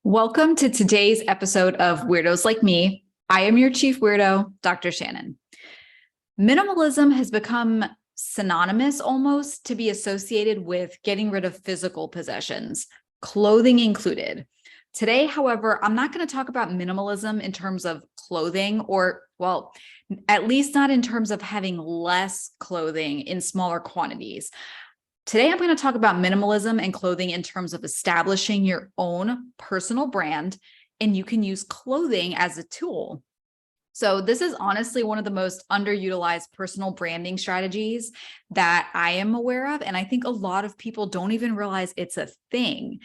Welcome to today's episode of Weirdos Like Me. I am your chief weirdo, Dr. Shannon. Minimalism has become synonymous almost to be associated with getting rid of physical possessions, clothing included. Today, however, I'm not going to talk about minimalism in terms of clothing or, at least not in terms of having less clothing in smaller quantities. Today, I'm going to talk about minimalism and clothing in terms of establishing your own personal brand, and you can use clothing as a tool. So this is honestly one of the most underutilized personal branding strategies that I am aware of, and I think a lot of people don't even realize it's a thing.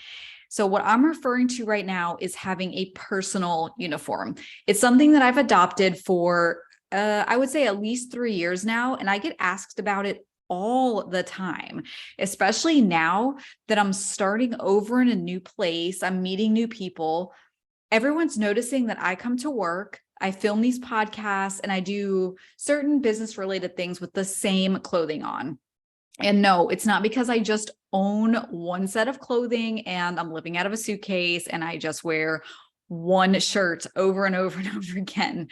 So what I'm referring to right now is having a personal uniform. It's something that I've adopted for, I would say at least 3 years now, and I get asked about it all the time, especially now that I'm starting over in a new place. I'm meeting new people. Everyone's noticing that I come to work, I film these podcasts, and I do certain business related things with the same clothing on. And no, it's not because I just own one set of clothing and I'm living out of a suitcase and I just wear one shirt over and over and over again.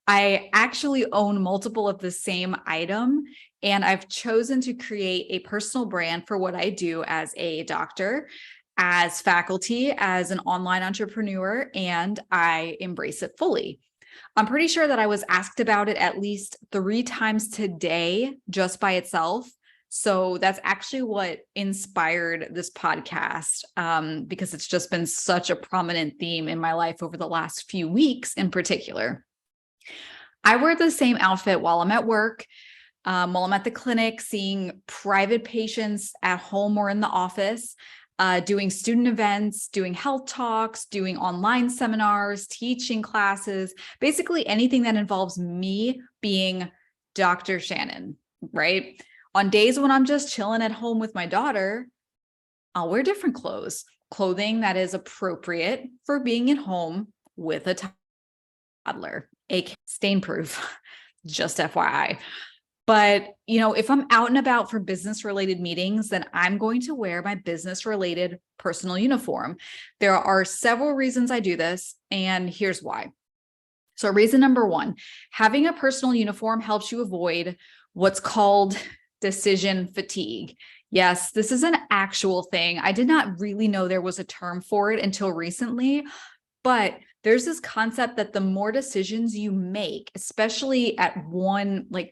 I actually own multiple of the same item, and I've chosen to create a personal brand for what I do as a doctor, as faculty, as an online entrepreneur, and I embrace it fully. I'm pretty sure that I was asked about it at least 3 times today just by itself. So that's actually what inspired this podcast, because it's just been such a prominent theme in my life over the last few weeks in particular. I wear the same outfit while I'm at work, while I'm at the clinic, seeing private patients at home or in the office, doing student events, doing health talks, doing online seminars, teaching classes, basically anything that involves me being Dr. Shannon, right? On days when I'm just chilling at home with my daughter, I'll wear different clothing that is appropriate for being at home with a toddler, aka stain proof, just FYI. But, if I'm out and about for business related meetings, then I'm going to wear my business related personal uniform. There are several reasons I do this, and here's why. So reason number 1, having a personal uniform helps you avoid what's called decision fatigue. Yes, this is an actual thing. I did not really know there was a term for it until recently, but there's this concept that the more decisions you make, especially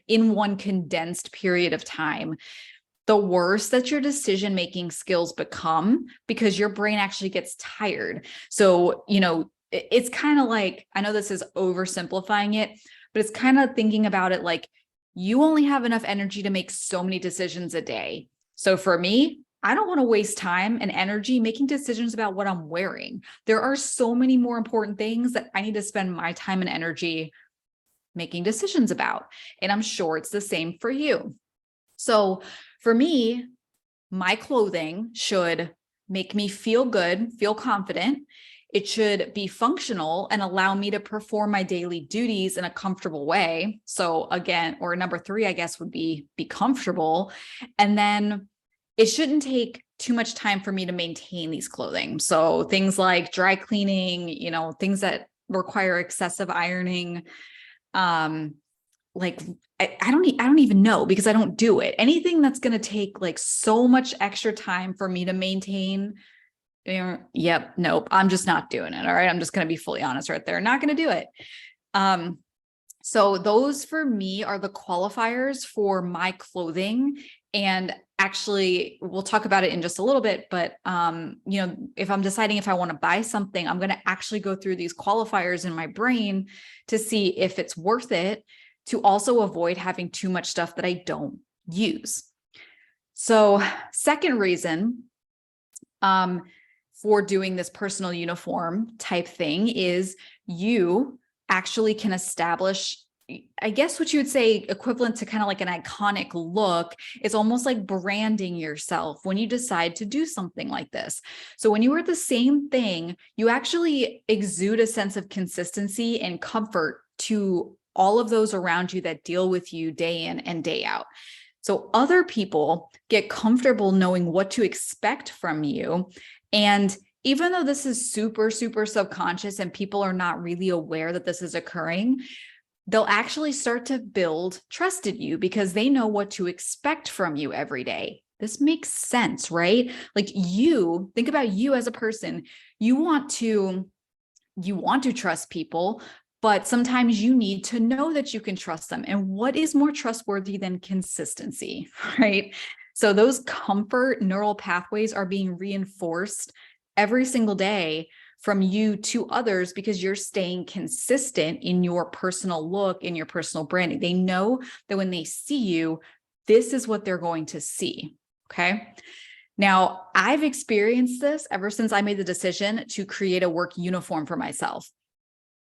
in one condensed period of time, the worse that your decision-making skills become because your brain actually gets tired. So, it's kind of like, I know this is oversimplifying it, but it's kind of thinking about it like you only have enough energy to make so many decisions a day. So for me, I don't want to waste time and energy making decisions about what I'm wearing. There are so many more important things that I need to spend my time and energy making decisions about. And I'm sure it's the same for you. So for me, my clothing should make me feel good, feel confident. It should be functional and allow me to perform my daily duties in a comfortable way. So again, or number 3, I guess, would be comfortable. And then it shouldn't take too much time for me to maintain these clothing. So things like dry cleaning, things that require excessive ironing. I don't even know because I don't do it. Anything that's going to take like so much extra time for me to maintain. Yep. Nope. I'm just not doing it. All right. I'm just going to be fully honest right there. Not going to do it. So those for me are the qualifiers for my clothing. And actually, we'll talk about it in just a little bit, but, if I'm deciding if I want to buy something, I'm going to actually go through these qualifiers in my brain to see if it's worth it, to also avoid having too much stuff that I don't use. So second reason, for doing this personal uniform type thing is you actually can establish, I guess what you would say equivalent to kind of like an iconic look. It's almost like branding yourself when you decide to do something like this. So when you wear the same thing, you actually exude a sense of consistency and comfort to all of those around you that deal with you day in and day out. So other people get comfortable knowing what to expect from you. And even though this is super, super subconscious and people are not really aware that this is occurring, they'll actually start to build trust in you because they know what to expect from you every day. This makes sense, right? Like you think about you as a person, you want to trust people, but sometimes you need to know that you can trust them. And what is more trustworthy than consistency, right? So those comfort neural pathways are being reinforced every single day from you to others because you're staying consistent in your personal look, in your personal branding. They know that when they see you, this is what they're going to see. Okay. Now, I've experienced this ever since I made the decision to create a work uniform for myself.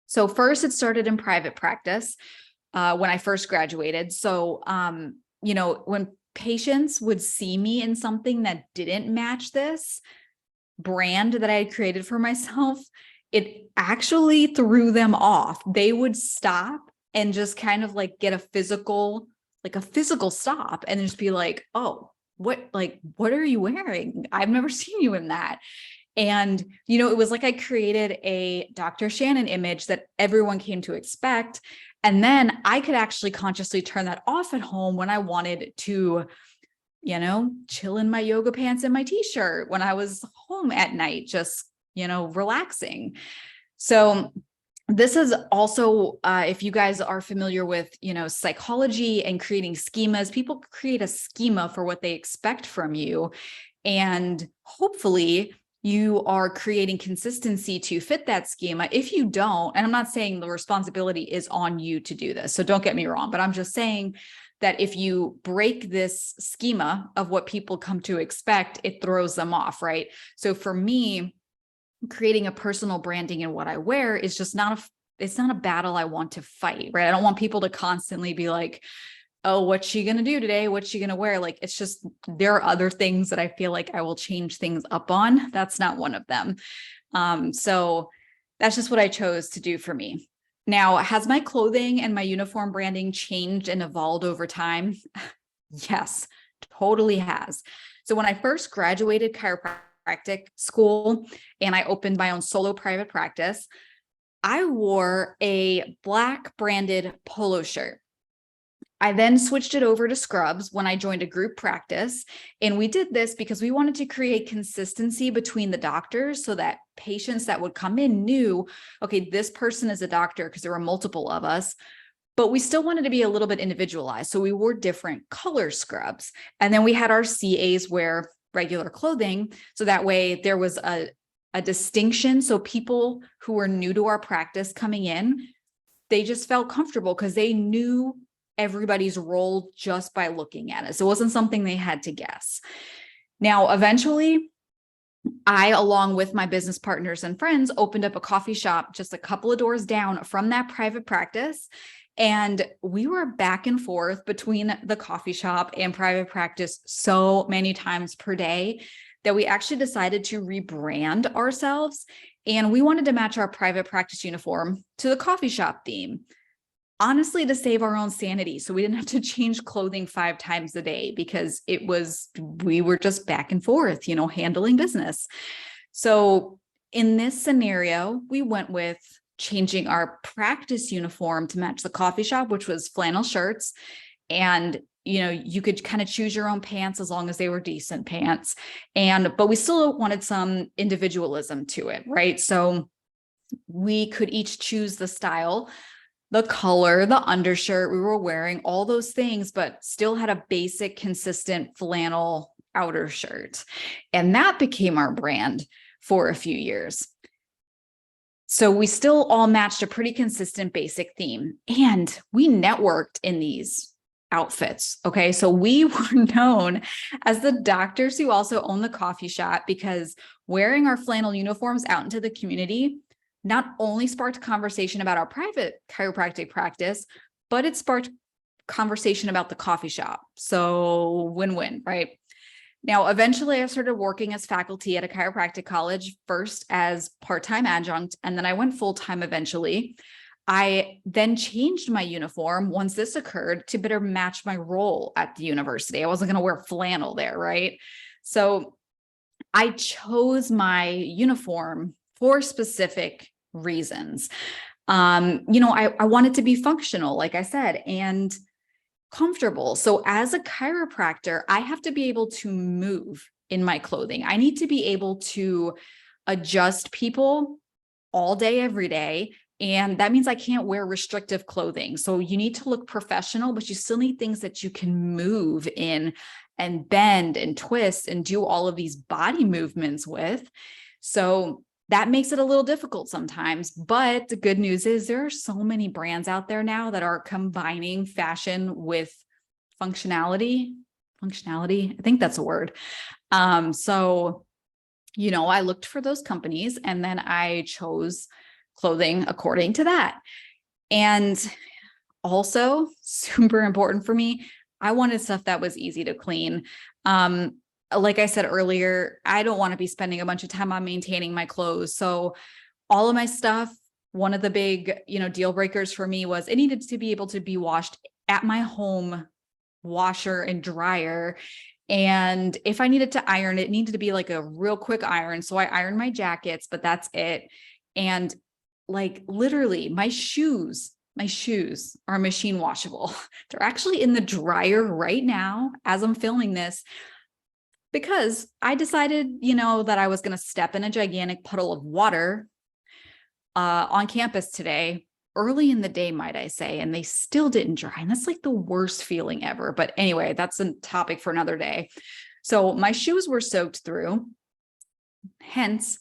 So first, it started in private practice when I first graduated. So, when patients would see me in something that didn't match this brand that I had created for myself, it actually threw them off. They would stop and just kind of like get a physical stop and just be like, oh, what are you wearing? I've never seen you in that. And, it was like I created a Dr. Shannon image that everyone came to expect. And then I could actually consciously turn that off at home when I wanted to, chill in my yoga pants and my t-shirt when I was home at night, just, relaxing. So this is also, if you guys are familiar with, psychology and creating schemas, people create a schema for what they expect from you. And hopefully you are creating consistency to fit that schema. If you don't, and I'm not saying the responsibility is on you to do this, so don't get me wrong, but I'm just saying that if you break this schema of what people come to expect, it throws them off, right? So for me, creating a personal branding in what I wear is just it's not a battle I want to fight, right? I don't want people to constantly be like, oh, what's she going to do today? What's she going to wear? Like, it's just, there are other things that I feel like I will change things up on. That's not one of them. So that's just what I chose to do for me. Now, has my clothing and my uniform branding changed and evolved over time? Yes, totally has. So when I first graduated chiropractic school and I opened my own solo private practice, I wore a black branded polo shirt. I then switched it over to scrubs when I joined a group practice. And we did this because we wanted to create consistency between the doctors so that patients that would come in knew, okay, this person is a doctor, because there were multiple of us, but we still wanted to be a little bit individualized. So we wore different color scrubs. And then we had our CAs wear regular clothing. So that way there was a distinction. So people who were new to our practice coming in, they just felt comfortable because they knew everybody's role just by looking at it. So it wasn't something they had to guess. Now, eventually, I, along with my business partners and friends, opened up a coffee shop just a couple of doors down from that private practice. And we were back and forth between the coffee shop and private practice so many times per day that we actually decided to rebrand ourselves. And we wanted to match our private practice uniform to the coffee shop theme, honestly, to save our own sanity. So we didn't have to change clothing 5 times a day because we were just back and forth, handling business. So in this scenario, we went with changing our practice uniform to match the coffee shop, which was flannel shirts. And, you could kind of choose your own pants as long as they were decent pants. But we still wanted some individualism to it, right? So we could each choose the style, the color, the undershirt we were wearing, all those things, but still had a basic, consistent flannel outer shirt. And that became our brand for a few years. So we still all matched a pretty consistent basic theme, and we networked in these outfits. Okay. So we were known as the doctors who also own the coffee shop, because wearing our flannel uniforms out into the community not only sparked conversation about our private chiropractic practice, but it sparked conversation about the coffee shop. So win-win, right? Now, eventually I started working as faculty at a chiropractic college, first as part-time adjunct, and then I went full-time eventually. I then changed my uniform once this occurred to better match my role at the university. I wasn't going to wear flannel there, right? So I chose my uniform for specific reasons. I want it to be functional, like I said, and comfortable. So as a chiropractor, I have to be able to move in my clothing. I need to be able to adjust people all day, every day. And that means I can't wear restrictive clothing. So you need to look professional, but you still need things that you can move in and bend and twist and do all of these body movements with. So that makes it a little difficult sometimes. But the good news is there are so many brands out there now that are combining fashion with functionality. I think that's a word. I looked for those companies and then I chose clothing according to that. And also super important for me, I wanted stuff that was easy to clean. Like I said earlier, I don't want to be spending a bunch of time on maintaining my clothes. So all of my stuff, one of the big, deal breakers for me was it needed to be able to be washed at my home washer and dryer. And if I needed to iron, it needed to be like a real quick iron. So I ironed my jackets, but that's it. And like literally my shoes are machine washable. They're actually in the dryer right now as I'm filming this, because I decided, that I was going to step in a gigantic puddle of water on campus today, early in the day, might I say, and they still didn't dry. And that's like the worst feeling ever. But anyway, that's a topic for another day. So my shoes were soaked through. Hence,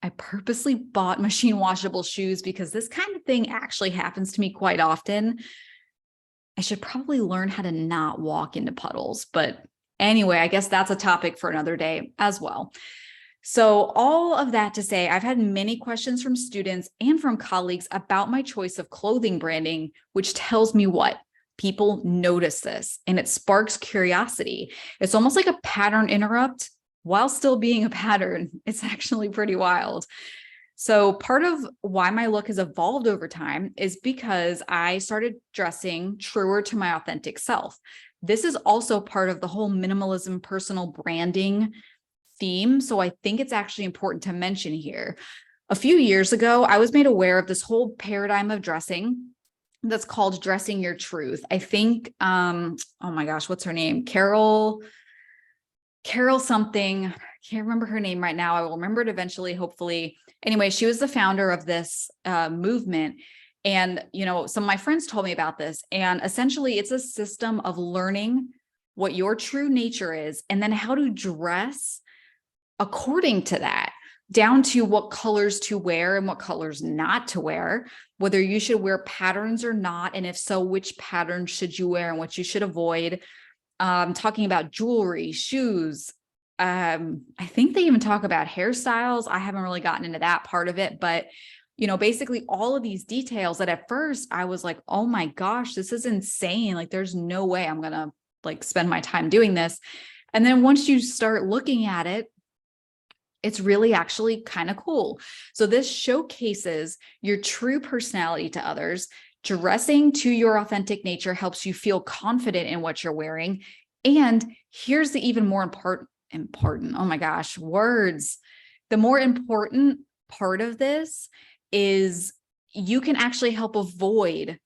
I purposely bought machine washable shoes because this kind of thing actually happens to me quite often. I should probably learn how to not walk into puddles, but anyway, I guess that's a topic for another day as well. So all of that to say, I've had many questions from students and from colleagues about my choice of clothing branding, which tells me what? People notice this and it sparks curiosity. It's almost like a pattern interrupt while still being a pattern. It's actually pretty wild. So part of why my look has evolved over time is because I started dressing truer to my authentic self. This is also part of the whole minimalism personal branding theme. So I think it's actually important to mention here. A few years ago, I was made aware of this whole paradigm of dressing that's called dressing your truth. I think, oh my gosh, what's her name? Carol something. I can't remember her name right now. I will remember it eventually, hopefully. Anyway, she was the founder of this movement. And, some of my friends told me about this. And essentially, it's a system of learning what your true nature is and then how to dress according to that, down to what colors to wear and what colors not to wear, whether you should wear patterns or not. And if so, which patterns should you wear and what you should avoid. Talking about jewelry, shoes. I think they even talk about hairstyles. I haven't really gotten into that part of it, but basically all of these details that at first I was like, oh my gosh, this is insane. Like, there's no way I'm going to spend my time doing this. And then once you start looking at it, it's really actually kind of cool. So this showcases your true personality to others. Dressing to your authentic nature helps you feel confident in what you're wearing. And here's the even more important, oh my gosh, words. The more important part of this is you can actually help avoid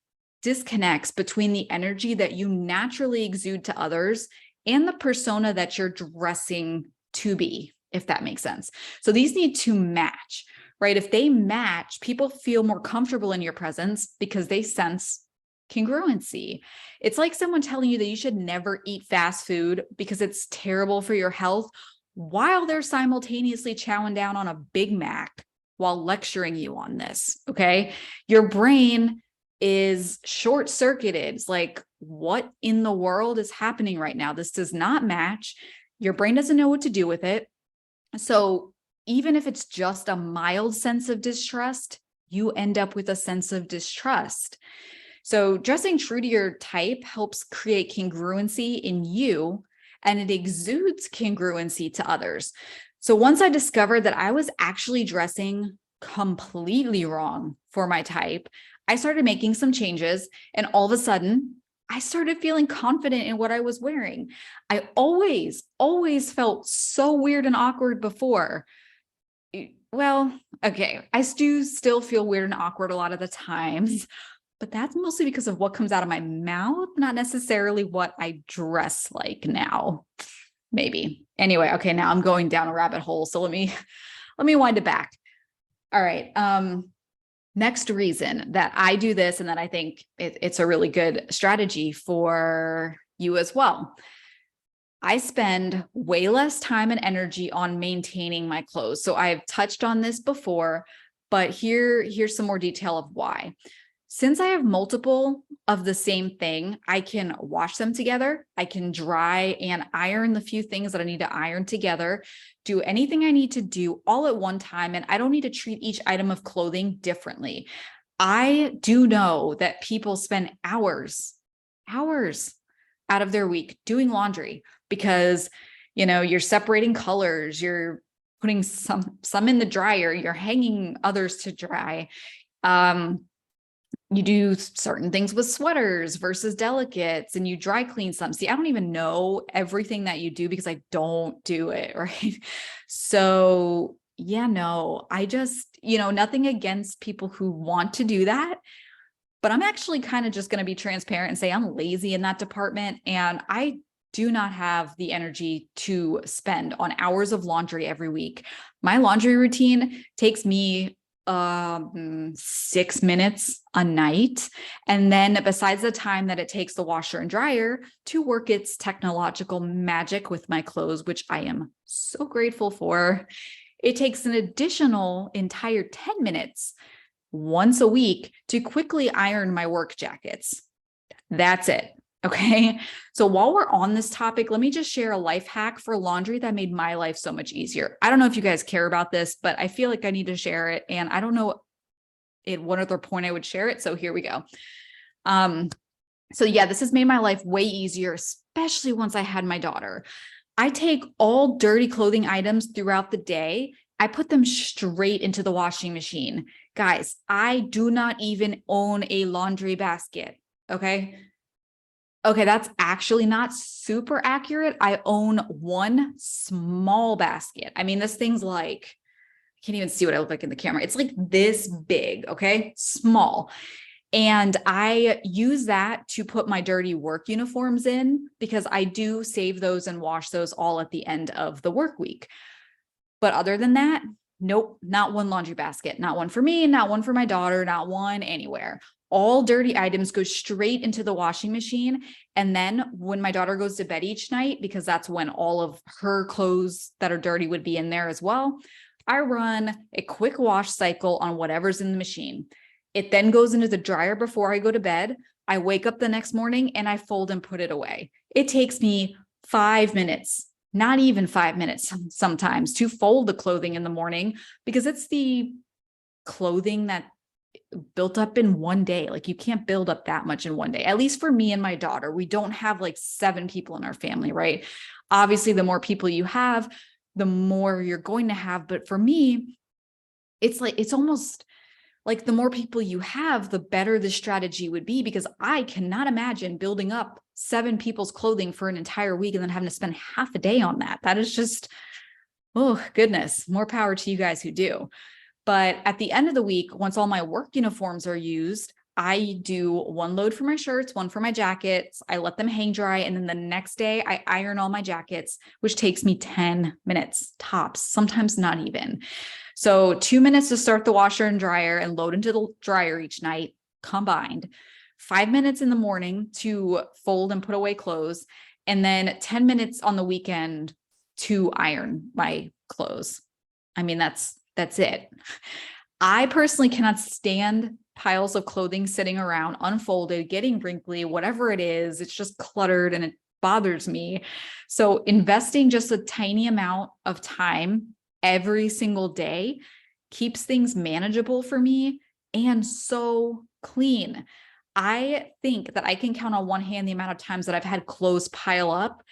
disconnects between the energy that you naturally exude to others and the persona that you're dressing to be, if that makes sense. So these need to match, right? If they match, people feel more comfortable in your presence because they sense congruency. It's like someone telling you that you should never eat fast food because it's terrible for your health, while they're simultaneously chowing down on a Big Mac while lecturing you on this, okay? Your brain is short-circuited. It's like, what in the world is happening right now? This does not match. Your brain doesn't know what to do with it. So even if it's just a mild sense of distrust, you end up with a sense of distrust. So dressing true to your type helps create congruency in you, and it exudes congruency to others. So once I discovered that I was actually dressing completely wrong for my type, I started making some changes, and all of a sudden I started feeling confident in what I was wearing. I always felt so weird and awkward before. Well, okay, I do still feel weird and awkward a lot of the times, but that's mostly because of what comes out of my mouth, not necessarily what I dress like now. Maybe. Anyway, okay, now I'm going down a rabbit hole. So let me wind it back. All right. Next reason that I do this and that I think it's a really good strategy for you as well. I spend way less time and energy on maintaining my clothes. So I've touched on this before, but here's some more detail of why. Since I have multiple of the same thing, I can wash them together. I can dry and iron the few things that I need to iron together, do anything I need to do all at one time. And I don't need to treat each item of clothing differently. I do know that people spend hours out of their week doing laundry because, you're separating colors, you're putting some in the dryer, you're hanging others to dry. You do certain things with sweaters versus delicates and you dry clean some. See, I don't even know everything that you do because I don't do it, right? So yeah, no, I just, nothing against people who want to do that, but I'm actually kind of just going to be transparent and say I'm lazy in that department. And I do not have the energy to spend on hours of laundry every week. My laundry routine takes me 6 minutes a night. And then besides the time that it takes the washer and dryer to work its technological magic with my clothes, which I am so grateful for, it takes an additional entire 10 minutes once a week to quickly iron my work jackets. That's it. Okay. So while we're on this topic, let me just share a life hack for laundry that made my life so much easier. I don't know if you guys care about this, but I feel like I need to share it. And I don't know at what other point I would share it. So here we go. So yeah, this has made my life way easier, especially once I had my daughter. I take all dirty clothing items throughout the day. I put them straight into the washing machine. Guys, I do not even own a laundry basket. Okay, that's actually not super accurate. I own one small basket. I mean, this thing's like, I can't even see what I look like in the camera. It's like this big, okay? Small. And I use that to put my dirty work uniforms in because I do save those and wash those all at the end of the work week. But other than that, nope, not one laundry basket, not one for me, not one for my daughter, not one anywhere. All dirty items go straight into the washing machine. And then when my daughter goes to bed each night, because that's when all of her clothes that are dirty would be in there as well, I run a quick wash cycle on whatever's in the machine. It then goes into the dryer before I go to bed. I wake up the next morning and I fold and put it away. It takes me 5 minutes, not even 5 minutes sometimes, to fold the clothing in the morning because it's the clothing that built up in one day. Like you can't build up that much in one day. At least for me and my daughter, we don't have like 7 people in our family, right? Obviously, the more people you have, the more you're going to have. But for me, it's almost like the more people you have, the better the strategy would be, because I cannot imagine building up 7 people's clothing for an entire week and then having to spend half a day on that. That is just, oh goodness, more power to you guys who do. But at the end of the week, once all my work uniforms are used, I do 1 load for my shirts, 1 for my jackets. I let them hang dry. And then the next day I iron all my jackets, which takes me 10 minutes tops, sometimes not even. So 2 minutes to start the washer and dryer and load into the dryer each night combined, 5 minutes in the morning to fold and put away clothes, and then 10 minutes on the weekend to iron my clothes. I mean, that's it. I personally cannot stand piles of clothing sitting around unfolded, getting wrinkly, whatever it is. It's just cluttered and it bothers me. So investing just a tiny amount of time every single day keeps things manageable for me and so clean. I think that I can count on one hand the amount of times that I've had clothes pile up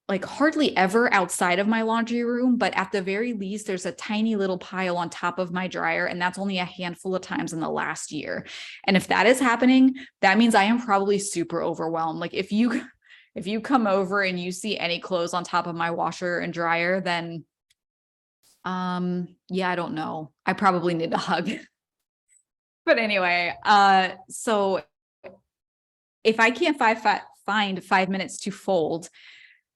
like hardly ever outside of my laundry room, but at the very least, there's a tiny little pile on top of my dryer. And that's only a handful of times in the last year. And if that is happening, that means I am probably super overwhelmed. Like if you come over and you see any clothes on top of my washer and dryer, then yeah, I don't know. I probably need a hug. But anyway, so if I can't find 5 minutes to fold,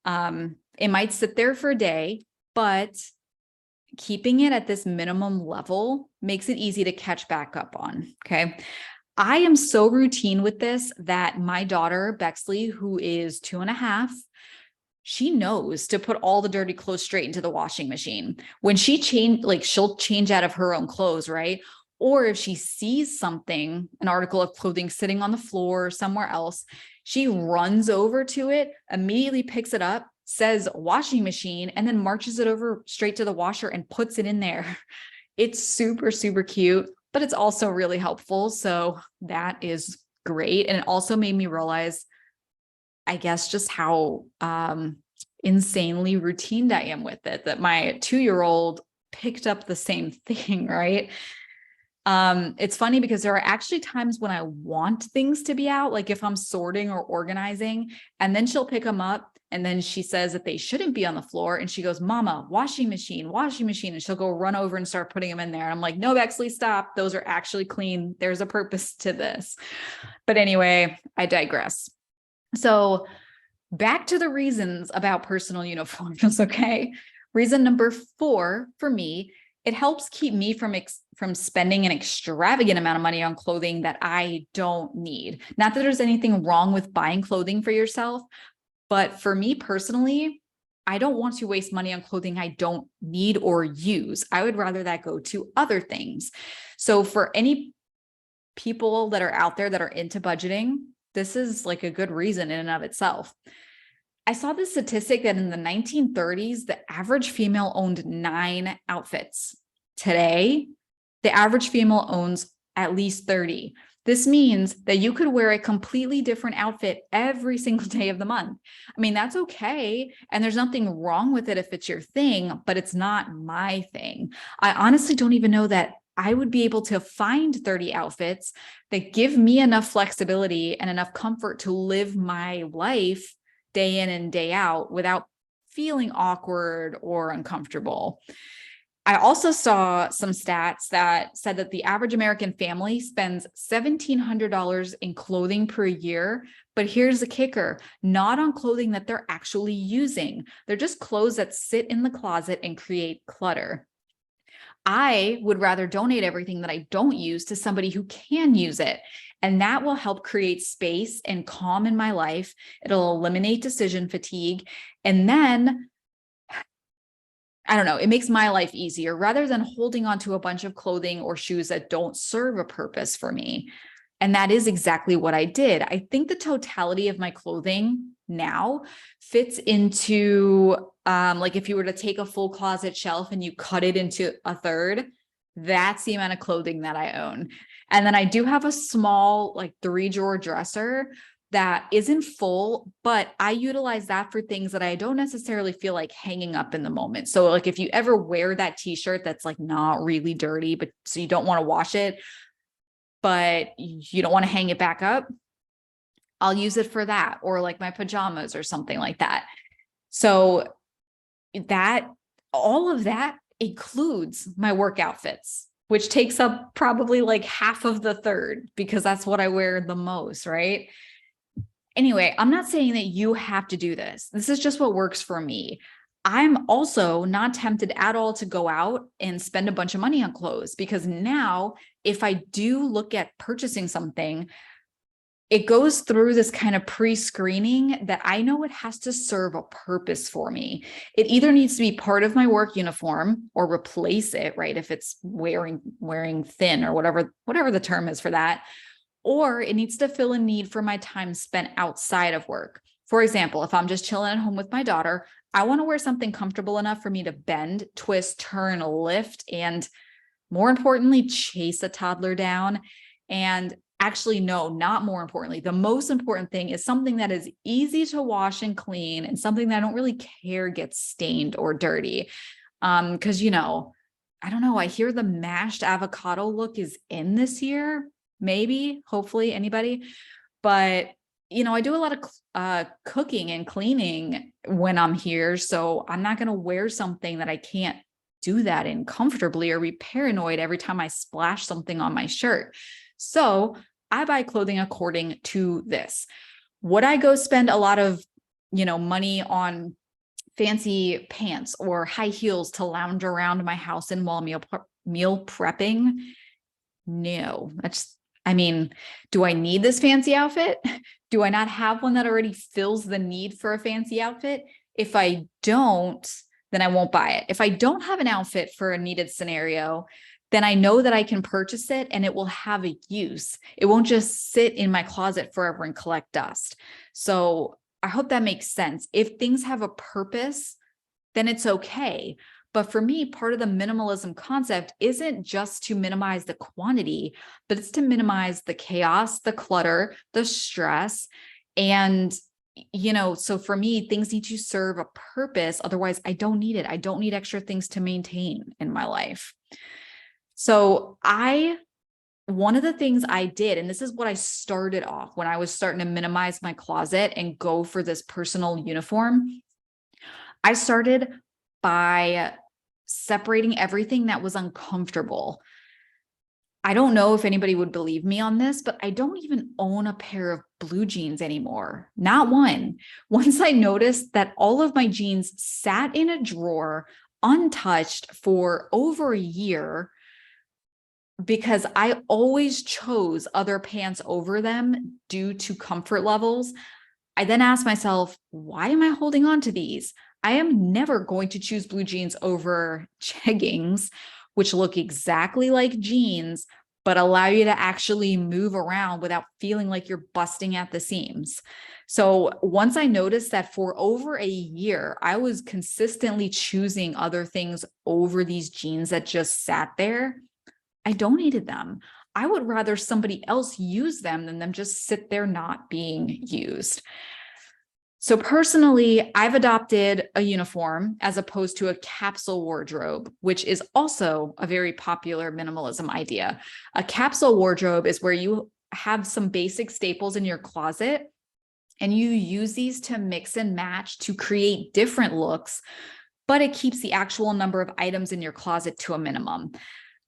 it might sit there for a day, but keeping it at this minimum level makes it easy to catch back up on. Okay. I am so routine with this that my daughter, Bexley, who is 2.5, she knows to put all the dirty clothes straight into the washing machine. When she she'll change out of her own clothes, right? Or if she sees something, an article of clothing sitting on the floor or somewhere else, she runs over to it, immediately picks it up, says washing machine, and then marches it over straight to the washer and puts it in there. It's super, super cute, but it's also really helpful. So that is great. And it also made me realize, I guess, just how insanely routine I am with it, that my 2-year-old picked up the same thing, right? It's funny because there are actually times when I want things to be out, like if I'm sorting or organizing, and then she'll pick them up and then she says that they shouldn't be on the floor. And she goes, Mama, washing machine. And she'll go run over and start putting them in there. And I'm like, no, Bexley, stop. Those are actually clean. There's a purpose to this. But anyway, I digress. So back to the reasons about personal uniforms. Okay. Reason number 4 for me, it helps keep me from spending an extravagant amount of money on clothing that I don't need. Not that there's anything wrong with buying clothing for yourself, but for me personally, I don't want to waste money on clothing I don't need or use. I would rather that go to other things. So for any people that are out there that are into budgeting, this is like a good reason in and of itself. I saw this statistic that in the 1930s, the average female owned 9 outfits. Today, the average female owns at least 30. This means that you could wear a completely different outfit every single day of the month. I mean, that's okay. And there's nothing wrong with it if it's your thing, but it's not my thing. I honestly don't even know that I would be able to find 30 outfits that give me enough flexibility and enough comfort to live my life day in and day out without feeling awkward or uncomfortable. I also saw some stats that said that the average American family spends $1,700 in clothing per year. But here's the kicker, not on clothing that they're actually using. They're just clothes that sit in the closet and create clutter. I would rather donate everything that I don't use to somebody who can use it. And that will help create space and calm in my life. It'll eliminate decision fatigue. And then, I don't know, it makes my life easier rather than holding on to a bunch of clothing or shoes that don't serve a purpose for me. And that is exactly what I did. I think the totality of my clothing now fits into, like if you were to take a full closet shelf and you cut it into a third, that's the amount of clothing that I own. And then I do have a small, like 3-drawer dresser that isn't full, but I utilize that for things that I don't necessarily feel like hanging up in the moment. So like if you ever wear that t-shirt that's like not really dirty, but so you don't want to wash it, but you don't want to hang it back up, I'll use it for that, or like my pajamas or something like that. So that, all of that includes my work outfits, which takes up probably like half of the third because that's what I wear the most, right? Anyway, I'm not saying that you have to do this. This is just what works for me. I'm also not tempted at all to go out and spend a bunch of money on clothes because now if I do look at purchasing something, it goes through this kind of pre-screening that I know it has to serve a purpose for me. It either needs to be part of my work uniform or replace it, right? If it's wearing thin or whatever the term is for that, or it needs to fill a need for my time spent outside of work. For example, if I'm just chilling at home with my daughter, I want to wear something comfortable enough for me to bend, twist, turn, lift, and more importantly, chase a toddler down. And Actually, no, not more importantly. The most important thing is something that is easy to wash and clean and something that I don't really care gets stained or dirty. Because, I don't know, I hear the mashed avocado look is in this year, maybe, hopefully, anybody. But, I do a lot of cooking and cleaning when I'm here. So I'm not going to wear something that I can't do that in comfortably or be paranoid every time I splash something on my shirt. So I buy clothing according to this. Would I go spend a lot of, money on fancy pants or high heels to lounge around my house and while meal prepping? No, do I need this fancy outfit? Do I not have one that already fills the need for a fancy outfit? If I don't, then I won't buy it. If I don't have an outfit for a needed scenario, then I know that I can purchase it and it will have a use. It won't just sit in my closet forever and collect dust. So I hope that makes sense. If things have a purpose, then it's okay. But for me, part of the minimalism concept isn't just to minimize the quantity, but it's to minimize the chaos, the clutter, the stress. And, so for me, things need to serve a purpose. Otherwise, I don't need it. I don't need extra things to maintain in my life. So one of the things I did, and this is what I started off when I was starting to minimize my closet and go for this personal uniform, I started by separating everything that was uncomfortable. I don't know if anybody would believe me on this, but I don't even own a pair of blue jeans anymore. Not one. Once I noticed that all of my jeans sat in a drawer untouched for over a year, because I always chose other pants over them due to comfort levels, I then asked myself, why am I holding on to these? I am never going to choose blue jeans over jeggings, which look exactly like jeans, but allow you to actually move around without feeling like you're busting at the seams. So once I noticed that for over a year, I was consistently choosing other things over these jeans that just sat there, I donated them. I would rather somebody else use them than them just sit there not being used. So personally, I've adopted a uniform as opposed to a capsule wardrobe, which is also a very popular minimalism idea. A capsule wardrobe is where you have some basic staples in your closet and you use these to mix and match to create different looks, but it keeps the actual number of items in your closet to a minimum.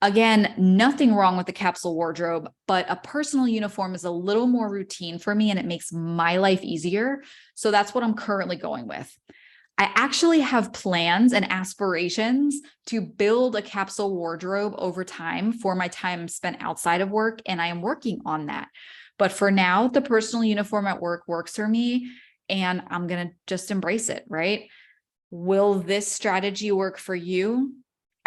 Again, nothing wrong with the capsule wardrobe, but a personal uniform is a little more routine for me and it makes my life easier. So that's what I'm currently going with. I actually have plans and aspirations to build a capsule wardrobe over time for my time spent outside of work, and I am working on that. But for now, the personal uniform at work works for me, and I'm going to just embrace it, right? Will this strategy work for you?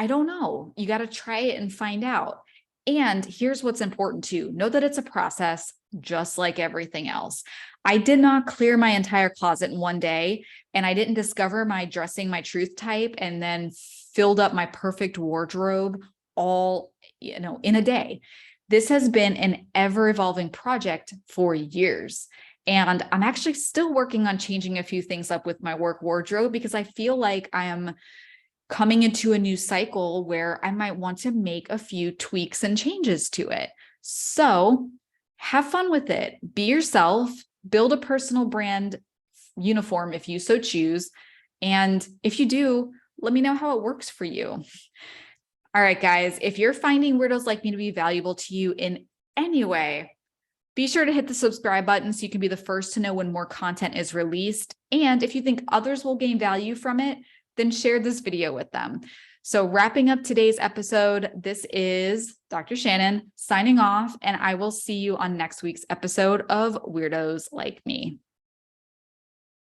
I don't know. You got to try it and find out. And here's what's important too. Know that it's a process, just like everything else. I did not clear my entire closet in one day, and I didn't discover my dressing my truth type and then filled up my perfect wardrobe all, in a day. This has been an ever evolving project for years. And I'm actually still working on changing a few things up with my work wardrobe because I feel like I am coming into a new cycle where I might want to make a few tweaks and changes to it. So have fun with it. Be yourself, build a personal brand uniform if you so choose. And if you do, let me know how it works for you. All right, guys, if you're finding Weirdos Like Me to be valuable to you in any way, be sure to hit the subscribe button so you can be the first to know when more content is released. And if you think others will gain value from it, then share this video with them. So wrapping up today's episode, this is Dr. Shannon signing off, and I will see you on next week's episode of Weirdos Like Me.